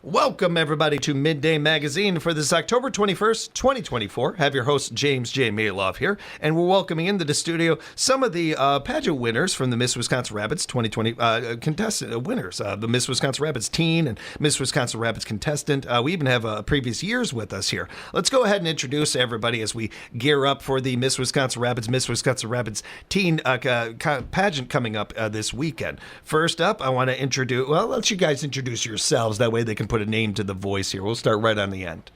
Welcome, everybody, to Midday Magazine for this October 21st, 2024. Have your host, James J. Malouf here, and we're welcoming into the studio some of the pageant winners from the Miss Wisconsin Rapids 2020 contestant winners, the Miss Wisconsin Rapids teen and Miss Wisconsin Rapids contestant. We even have previous years with us here. Let's go ahead and introduce everybody as we gear up for the Miss Wisconsin Rapids teen pageant coming up this weekend. First up, I want to introduce, well, let you guys introduce yourselves. That way they can put a name to the voice here. We'll start right on the end.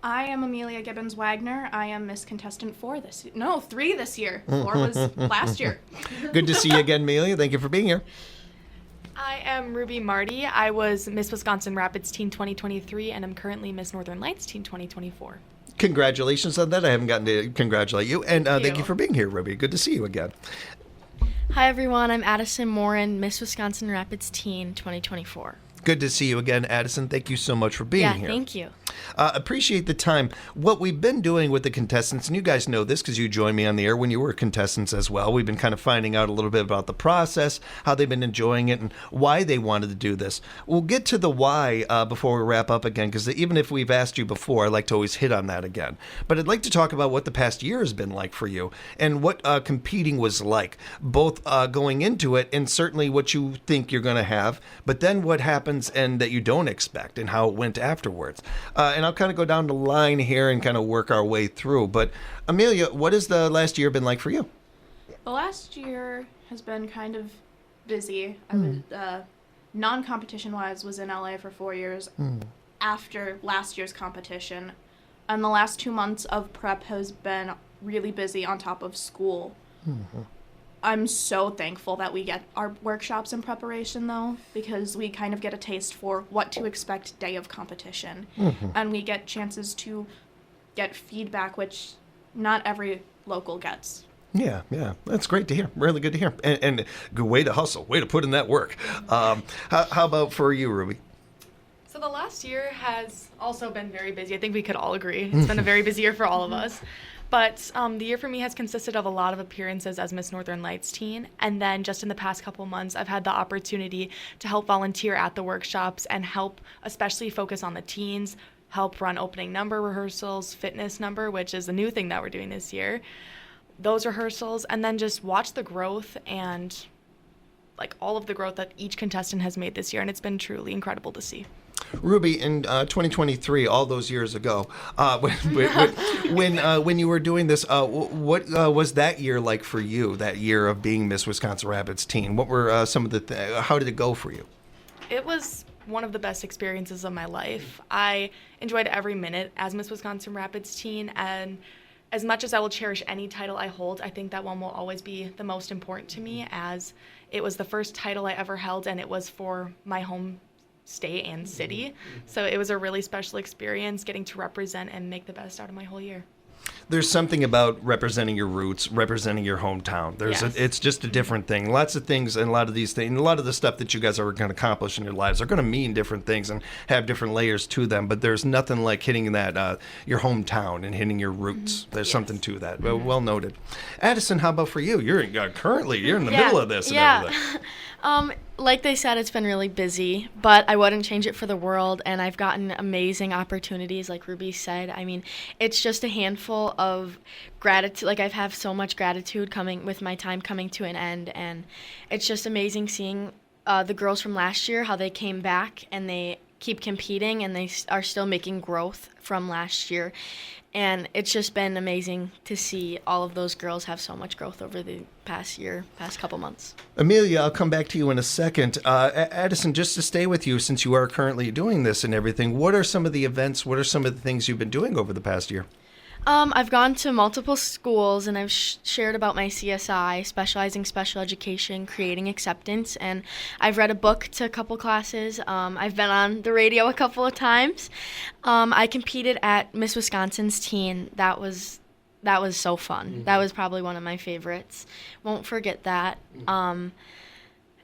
I am Amelia Gibbons-Wagner. I am Miss Contestant 3 this year. 4 was last year. Good to see you again, Amelia. Thank you for being here. I am Marti. I was Miss Wisconsin Rapids Teen 2023, and I'm currently Miss Northern Lights Teen 2024. Congratulations on that. I haven't gotten to congratulate you. And thank you for being here, Ruby. Good to see you again. Hi, everyone. I'm Addison Morin, Miss Wisconsin Rapids Teen 2024. Good to see you again, Addison. Thank you so much for being here. Yeah, thank you. Appreciate the time. What we've been doing with the contestants, and you guys know this because you joined me on the air when you were contestants as well. We've been kind of finding out a little bit about the process, how they've been enjoying it, and why they wanted to do this. We'll get to the why before we wrap up again, because even if we've asked you before, I like to always hit on that again. But I'd like to talk about what the past year has been like for you and what competing was like, both going into it and certainly what you think you're going to have, but then what happens and that you don't expect and how it went afterwards. And I'll kind of go down the line here and kind of work our way through. But Amelia, what has the last year been like for you? The last year has been kind of busy. I was, non-competition-wise, was in LA for 4 years after last year's competition. And the last 2 months of prep has been really busy on top of school. I'm so thankful that we get our workshops in preparation, though, because we kind of get a taste for what to expect day of competition. And we get chances to get feedback, which not every local gets. Yeah, that's great to hear. Really good to hear. And good way to hustle, way to put in that work. How about for you, Ruby? So the last year has also been very busy. I think we could all agree. It's been a very busy year for all of us. But the year for me has consisted of a lot of appearances as Miss Northern Lights Teen. And then just in the past couple months, I've had the opportunity to help volunteer at the workshops and help especially focus on the teens, help run opening number rehearsals, fitness number, which is a new thing that we're doing this year, those rehearsals, and then just watch the growth and like all of the growth that each contestant has made this year. And it's been truly incredible to see. Ruby, in 2023, all those years ago, when you were doing this, what was that year like for you? That year of being Miss Wisconsin Rapids Teen. What were some of the? How did it go for you? It was one of the best experiences of my life. I enjoyed every minute as Miss Wisconsin Rapids Teen, and as much as I will cherish any title I hold, I think that one will always be the most important to me, as it was the first title I ever held, and it was for my home state and city. So it was a really special experience getting to represent and make the best out of my whole year. There's something about representing your roots, representing your hometown. It's just a different thing. Lots of things and a lot of these things, a lot of the stuff that you guys are going to accomplish in your lives are going to mean different things and have different layers to them. But there's nothing like hitting that your hometown and hitting your roots. There's something to that. Well noted. Addison, how about for you? You're currently in the middle of this and everything. Like they said, it's been really busy, but I wouldn't change it for the world, and I've gotten amazing opportunities, like Ruby said. I mean, it's just a handful of gratitude. Like, I've had so much gratitude coming with my time coming to an end, and it's just amazing seeing the girls from last year, how they came back, and they keep competing, and they are still making growth from last year. And it's just been amazing to see all of those girls have so much growth over the past couple months. Amelia, I'll come back to you in a second. Addison, just to stay with you, since you are currently doing this and everything, what are some of the events, what are some of the things you've been doing over the past year? I've gone to multiple schools, and I've shared about my CSI, specializing special education, creating acceptance, and I've read a book to a couple classes. I've been on the radio a couple of times. I competed at Miss Wisconsin's Teen. That was so fun. That was probably one of my favorites. Won't forget that. And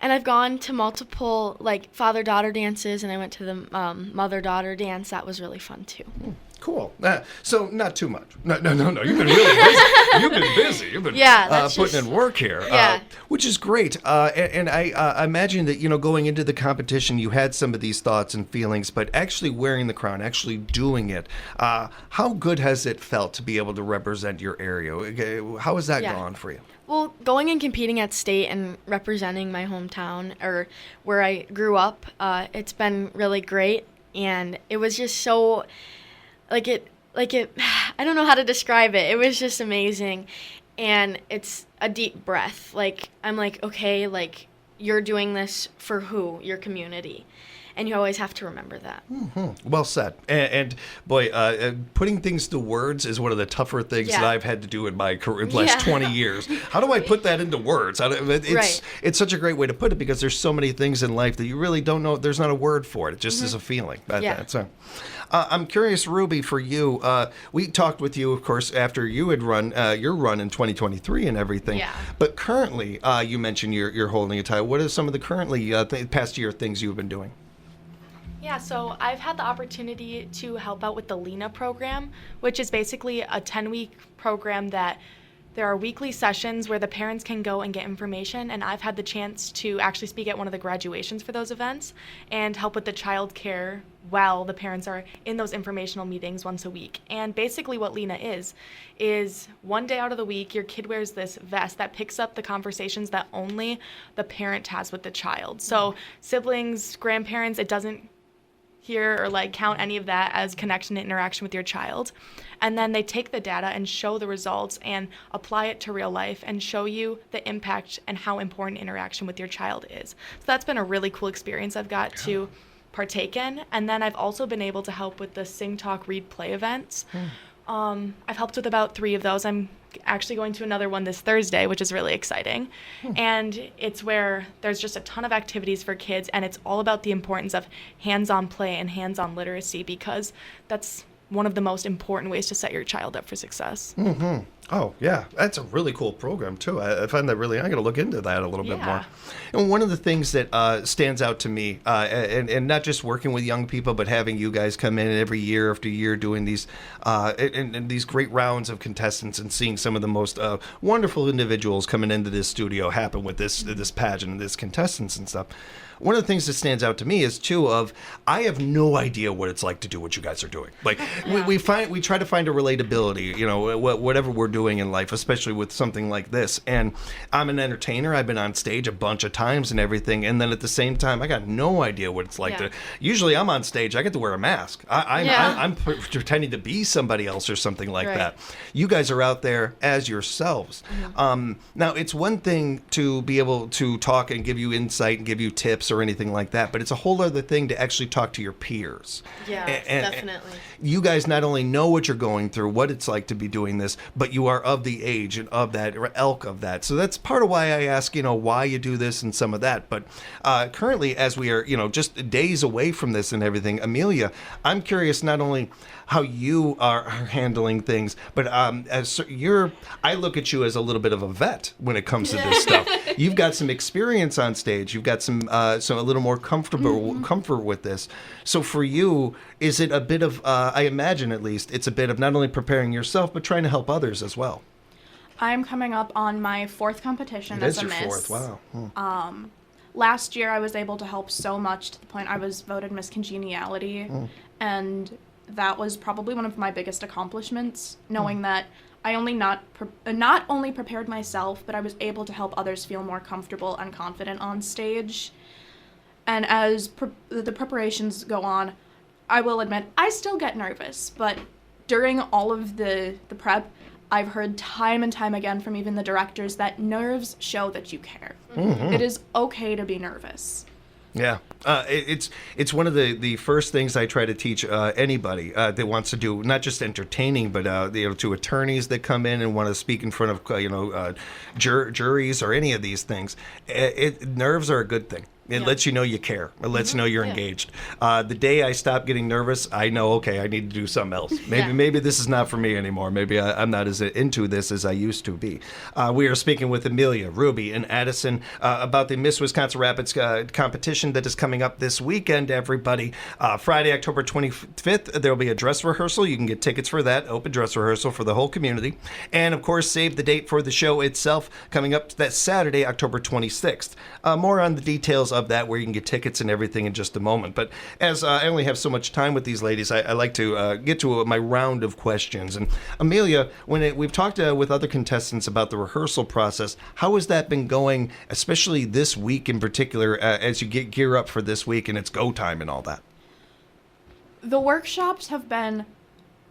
I've gone to multiple, like, father-daughter dances, and I went to the mother-daughter dance. That was really fun, too. Cool. So not too much. No. You've been really busy. You've been busy. You've been putting in work here, which is great. And I imagine that, going into the competition, you had some of these thoughts and feelings, but actually wearing the crown, actually doing it, how good has it felt to be able to represent your area? How has that gone for you? Well, going and competing at state and representing my hometown or where I grew up, it's been really great. And it was just so... I don't know how to describe it. It was just amazing. And it's a deep breath. I'm like, okay, you're doing this for who? Your community. And you always have to remember that. Mm-hmm. Well said. And boy, putting things to words is one of the tougher things that I've had to do in my career in the last 20 years. How do I put that into words? It's such a great way to put it because there's so many things in life that you really don't know. There's not a word for it. It just is a feeling. I'm curious, Ruby, for you. We talked with you, of course, after you had run your run in 2023 and everything. Yeah. But currently, you mentioned you're holding a title. What are some of the currently past year things you've been doing? Yeah, so I've had the opportunity to help out with the LENA program, which is basically a 10-week program that there are weekly sessions where the parents can go and get information, and I've had the chance to actually speak at one of the graduations for those events and help with the child care while the parents are in those informational meetings once a week. And basically what LENA is one day out of the week, your kid wears this vest that picks up the conversations that only the parent has with the child. So siblings, grandparents, it doesn't hear or count any of that as connection and interaction with your child. And then they take the data and show the results and apply it to real life and show you the impact and how important interaction with your child is. So that's been a really cool experience I've got to partake in. And then I've also been able to help with the Sing, Talk, Read, Play events. I've helped with about 3 of those. I'm actually going to another one this Thursday, which is really exciting. And it's where there's just a ton of activities for kids, and it's all about the importance of hands-on play and hands-on literacy, because that's one of the most important ways to set your child up for success. Mm-hmm. Oh, yeah. That's a really cool program, too. I find that I'm going to look into that a little bit more. And one of the things that stands out to me, and not just working with young people, but having you guys come in every year after year doing these and these great rounds of contestants and seeing some of the most wonderful individuals coming into this studio happen with this pageant and this contestants and stuff. One of the things that stands out to me is I have no idea what it's like to do what you guys are doing. We try to find a relatability, whatever we're doing in life, especially with something like this. And I'm an entertainer. I've been on stage a bunch of times and everything. And then at the same time, I got no idea what it's like to. Usually, I'm on stage. I get to wear a mask. I'm pretending to be somebody else or something like that. You guys are out there as yourselves. Now, it's one thing to be able to talk and give you insight and give you tips or anything like that, but it's a whole other thing to actually talk to your peers. Definitely. You guys not only know what you're going through, what it's like to be doing this, but you are of the age and of that ilk of that. So that's part of why I ask, why you do this and some of that. But currently, as we are, just days away from this and everything, Amelia, I'm curious not only how you are handling things, but I look at you as a little bit of a vet when it comes to this stuff. You've got some experience on stage. You've got some a little more comfort with this. So for you, is it a bit of, I imagine at least, it's a bit of not only preparing yourself, but trying to help others as well? I'm coming up on my 4th competition as a Miss. It is your 4th, wow. Last year I was able to help so much to the point I was voted Miss Congeniality, and that was probably one of my biggest accomplishments, knowing that I not only prepared myself, but I was able to help others feel more comfortable and confident on stage. And as the preparations go on, I will admit, I still get nervous, but during all of the prep, I've heard time and time again from even the directors that nerves show that you care. Mm-hmm. It is okay to be nervous. Yeah, it's one of the first things I try to teach anybody that wants to do not just entertaining, but to attorneys that come in and want to speak in front of juries or any of these things. Nerves are a good thing. It lets you know you care. It lets you know you're engaged. The day I stop getting nervous, I know, okay, I need to do something else. Maybe this is not for me anymore. Maybe I'm not as into this as I used to be. We are speaking with Amelia, Ruby, and Addison about the Miss Wisconsin Rapids competition that is coming up this weekend, everybody. Friday, October 25th, there will be a dress rehearsal. You can get tickets for that, open dress rehearsal for the whole community. And, of course, save the date for the show itself coming up that Saturday, October 26th. More on the details of that, where you can get tickets and everything in just a moment. But as I only have so much time with these ladies, I like to get to my round of questions. And Amelia, we've talked with other contestants about the rehearsal process, how has that been going, especially this week in particular, as you gear up for this week and it's go time and all that? The workshops have been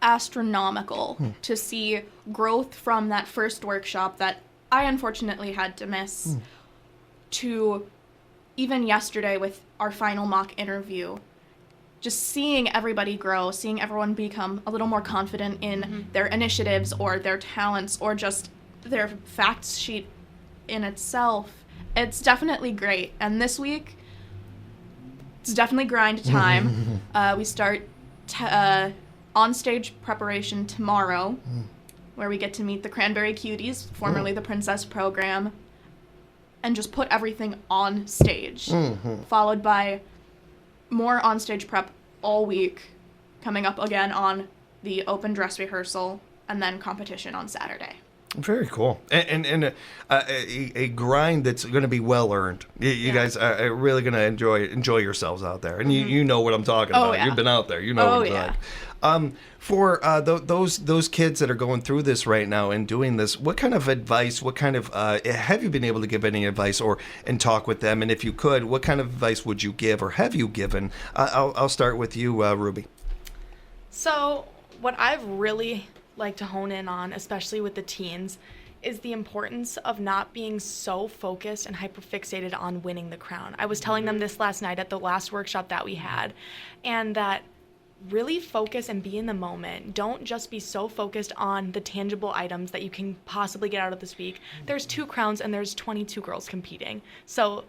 astronomical to see growth from that first workshop that I unfortunately had to miss to even yesterday with our final mock interview. Just seeing everybody grow, seeing everyone become a little more confident in their initiatives or their talents or just their facts sheet in itself. It's definitely great. And this week, it's definitely grind time. We start on-stage preparation tomorrow, where we get to meet the Cranberry Cuties, formerly the Princess Program, and just put everything on stage, followed by more on-stage prep all week, coming up again on the open dress rehearsal, and then competition on Saturday. Very cool, and a grind that's going to be well earned. You guys are really going to enjoy yourselves out there, and you know what I'm talking about. Yeah. You've been out there, you know what it's like. For those kids that are going through this right now and doing this, what kind of advice? What kind of have you been able to give any advice and talk with them? And if you could, what kind of advice would you give or have you given? I'll start with you, Ruby. So what I've really like to hone in on, especially with the teens, is the importance of not being so focused and hyperfixated on winning the crown. I was telling them this last night at the last workshop that we had, and that really focus and be in the moment. Don't just be so focused on the tangible items that you can possibly get out of this week. There's 2 crowns and there's 22 girls competing. So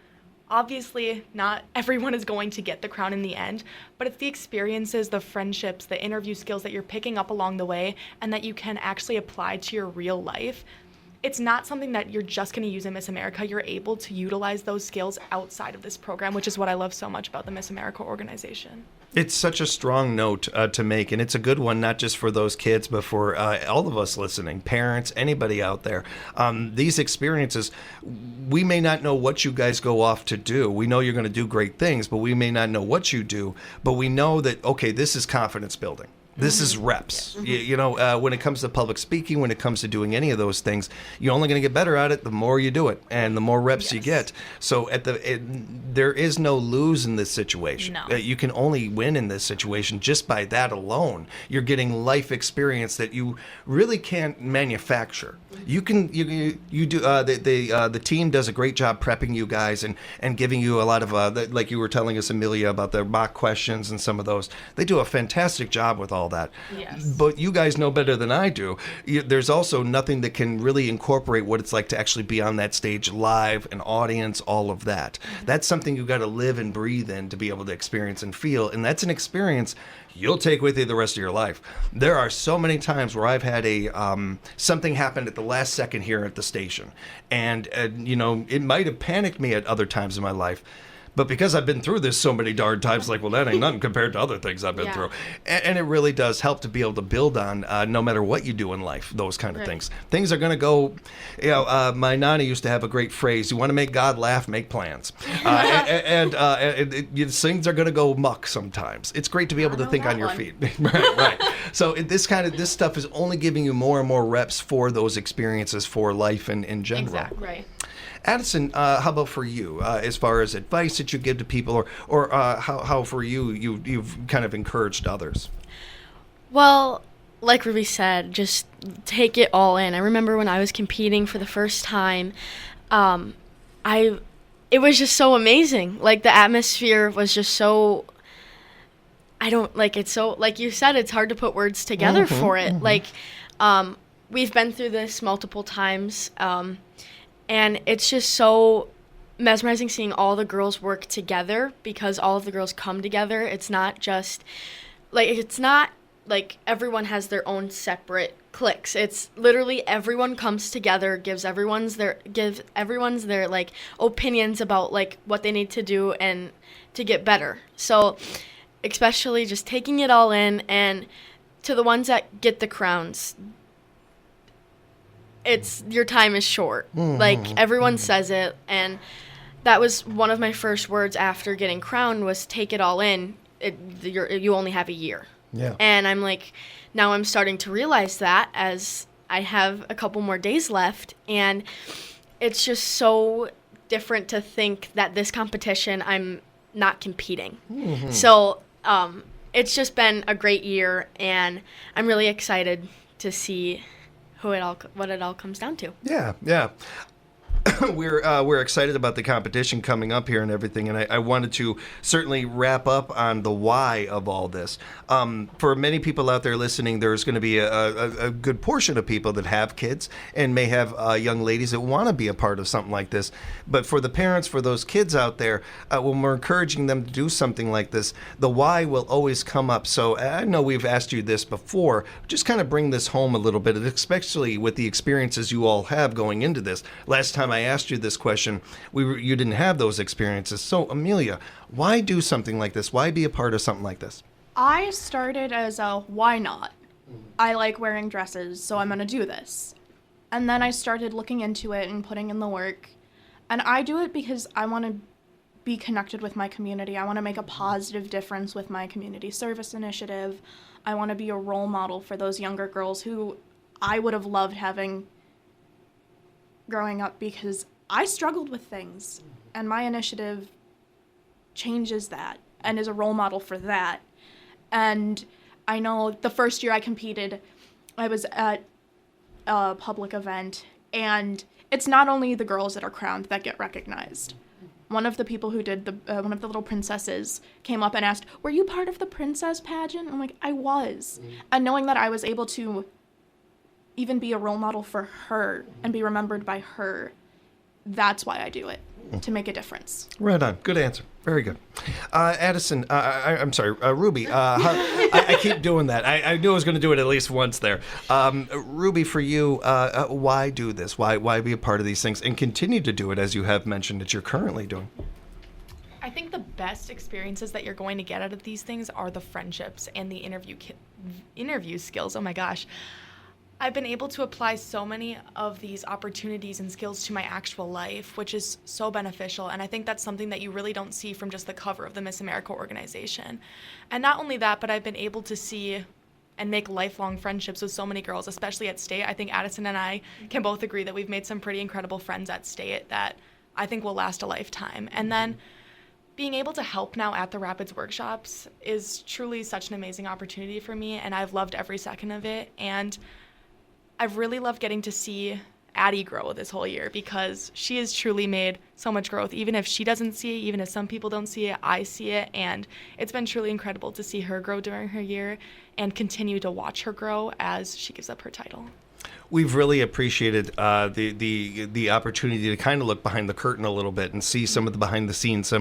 obviously, not everyone is going to get the crown in the end, but it's the experiences, the friendships, the interview skills that you're picking up along the way and that you can actually apply to your real life. It's not something that you're just going to use in Miss America. You're able to utilize those skills outside of this program, which is what I love so much about the Miss America organization. It's such a strong note to make, and it's a good one, not just for those kids, but for all of us listening, parents, anybody out there. These experiences, we may not know what you guys go off to do. We know you're going to do great things, but we may not know what you do. But we know that, okay, this is confidence building. This is reps. You know, when it comes to public speaking, when it comes to doing any of those things, you're only going to get better at it the more you do it and the more reps you get. So there is no lose in this situation. No. You can only win in this situation just by that alone. You're getting life experience that you really can't manufacture. You can you do the team does a great job prepping you guys and giving you a lot of like you were telling us, Amelia, about the mock questions and some of those. They do a fantastic job with all that. Yes. But you guys know better than I do. There's also nothing that can really incorporate what it's like to actually be on that stage live, an audience, all of that. That's something you got to live and breathe in to be able to experience and feel. And that's an experience you'll take with you the rest of your life. There are so many times where I've had something happen at the last second here at the station. And you know, it might have panicked me at other times in my life. But because I've been through this so many darn times, like, well, that ain't nothing compared to other things I've been through. And it really does help to be able to build on no matter what you do in life, those kind of things. Things are going to go, you know, my Nana used to have a great phrase, you want to make God laugh, make plans. And things are going to go muck sometimes. It's great to be able to think on your feet. right. So this stuff is only giving you more and more reps for those experiences for life in general. Exactly. Right. Addison, how about for you, as far as advice that you give to people, or how for you've kind of encouraged others? Well, like Ruby said, just take it all in. I remember when I was competing for the first time, it was just so amazing. Like, the atmosphere was just so, it's so, like you said, it's hard to put words together for it. Like, we've been through this multiple times, and it's just so mesmerizing seeing all the girls work together, because all of the girls come together. It's not like everyone has their own separate cliques. It's literally everyone comes together, gives everyone's their like opinions about like what they need to do and to get better. So especially just taking it all in, and to the ones that get the crowns, it's your time is short. Like everyone says it, and that was one of my first words after getting crowned was take it all in. You only have a year. Yeah. And I'm like, now I'm starting to realize that as I have a couple more days left, and it's just so different to think that this competition I'm not competing. So it's just been a great year, and I'm really excited to see what it all comes down to. Yeah. We're excited about the competition coming up here and everything, and I wanted to certainly wrap up on the why of all this. For many people out there listening, there's going to be a good portion of people that have kids and may have young ladies that want to be a part of something like this. But for the parents, for those kids out there, when we're encouraging them to do something like this, the why will always come up. So I know we've asked you this before, just kind of bring this home a little bit, especially with the experiences you all have going into this. Last time I asked you this question, you didn't have those experiences. So Amelia, why do something like this? Why be a part of something like this? I started as a why not? I like wearing dresses, so I'm going to do this. And then I started looking into it and putting in the work. And I do it because I want to be connected with my community. I want to make a positive difference with my community service initiative. I want to be a role model for those younger girls who I would have loved having growing up, because I struggled with things, and my initiative changes that and is a role model for that. And I know the first year I competed, I was at a public event, and it's not only the girls that are crowned that get recognized. One of the people who did one of the little princesses came up and asked, "Were you part of the princess pageant?" I'm like, I was. And knowing that I was able to even be a role model for her and be remembered by her, that's why I do it, to make a difference. Right on. Good answer. Very good. Addison, I'm sorry, Ruby, I keep doing that. I knew I was going to do it at least once there. Ruby, for you, why do this? Why be a part of these things and continue to do it as you have mentioned that you're currently doing? I think the best experiences that you're going to get out of these things are the friendships and the interview skills. Oh my gosh. I've been able to apply so many of these opportunities and skills to my actual life, which is so beneficial. And I think that's something that you really don't see from just the cover of the Miss America organization. And not only that, but I've been able to see and make lifelong friendships with so many girls, especially at state. I think Addison and I can both agree that we've made some pretty incredible friends at state that I think will last a lifetime. And then being able to help now at the Rapids workshops is truly such an amazing opportunity for me, and I've loved every second of it. And I've really loved getting to see Addie grow this whole year, because she has truly made so much growth. Even if she doesn't see it, even if some people don't see it, I see it. And it's been truly incredible to see her grow during her year and continue to watch her grow as she gives up her title. We've really appreciated the opportunity to kind of look behind the curtain a little bit and see some of the behind the scenes,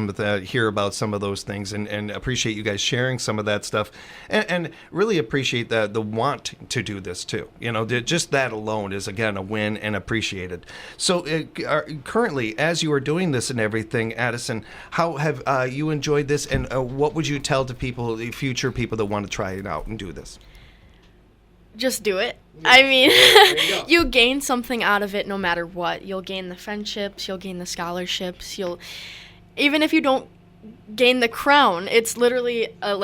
hear about some of those things, and appreciate you guys sharing some of that stuff, and really appreciate the want to do this too. You know, just that alone is again a win and appreciated. So currently, as you are doing this and everything, Addison, how have you enjoyed this, and what would you tell to people, the future people that want to try it out and do this? Just do it. I mean, you gain something out of it no matter what. You'll gain the friendships, you'll gain the scholarships, even if you don't gain the crown, it's literally a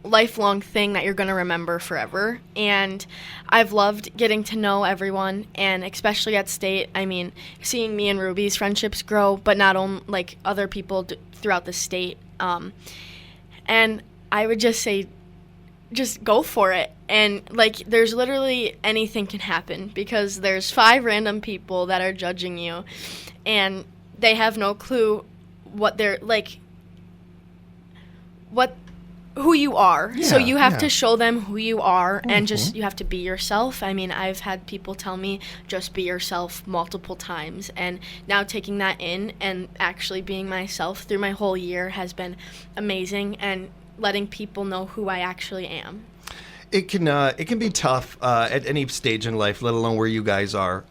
lifelong thing that you're going to remember forever. And I've loved getting to know everyone, and especially at state, I mean, seeing me and Ruby's friendships grow, but not only other people throughout the state. And I would just say, just go for it. And there's literally anything can happen, because there's 5 random people that are judging you, and they have no clue what they're what who you are. So Yeah, you have yeah. to show them who you are and just you have to be yourself. I mean, I've had people tell me just be yourself multiple times, and now taking that in and actually being myself through my whole year has been amazing, and letting people know who I actually am. It can be tough at any stage in life, let alone where you guys are.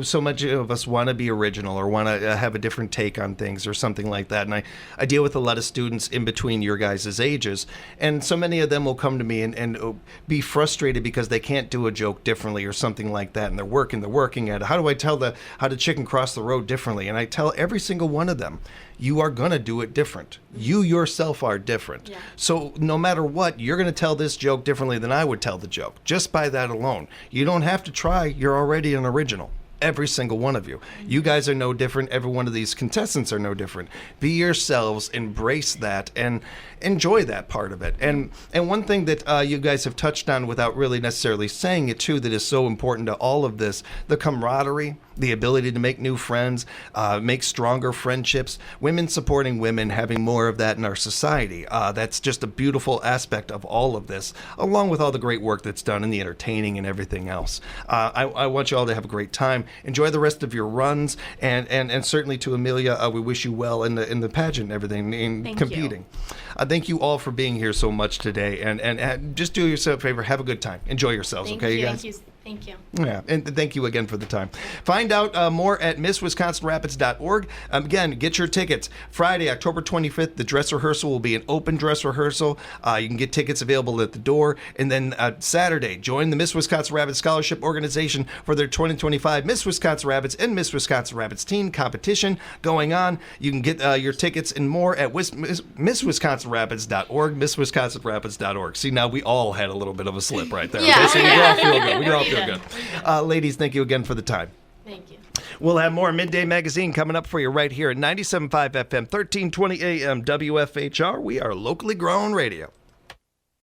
So much of us want to be original or want to have a different take on things or something like that. And I deal with a lot of students in between your guys' ages. And so many of them will come to me and be frustrated because they can't do a joke differently or something like that. And they're working at it. How do I tell how to chicken cross the road differently? And I tell every single one of them, you are going to do it different. You yourself are different. Yeah. So no matter what, you're going to tell this joke differently than I would tell the joke, just by that alone. You don't have to try. You're already an original. Every single one of you. You guys are no different. Every one of these contestants are no different. Be yourselves, embrace that, and enjoy that part of it. And one thing that you guys have touched on without really necessarily saying it too, that is so important to all of this, the camaraderie, the ability to make new friends, make stronger friendships, women supporting women, having more of that in our society. That's just a beautiful aspect of all of this, along with all the great work that's done in the entertaining and everything else. I want you all to have a great time. Enjoy the rest of your runs, and certainly to Amelia, we wish you well in the pageant and everything, in Thank competing. Thank you all for being here so much today, and just do yourself a favor, have a good time. Enjoy yourselves, Thank okay, you. you guys? Thank you. Yeah, and thank you again for the time. Find out more at MissWisconsinRapids.org. Again, get your tickets. Friday, October 25th, the dress rehearsal will be an open dress rehearsal. You can get tickets available at the door. And then Saturday, join the Miss Wisconsin Rapids Scholarship Organization for their 2025 Miss Wisconsin Rapids and Miss Wisconsin Rapids Teen Competition going on. You can get your tickets and more at MissWisconsinRapids.org, MissWisconsinRapids.org. See, now we all had a little bit of a slip right there. Yeah. Okay, so we all feel good. We all feel good. Ladies, thank you again for the time. Thank you. We'll have more Midday Magazine coming up for you right here at 97.5 FM, 1320 AM, WFHR. We are locally grown radio.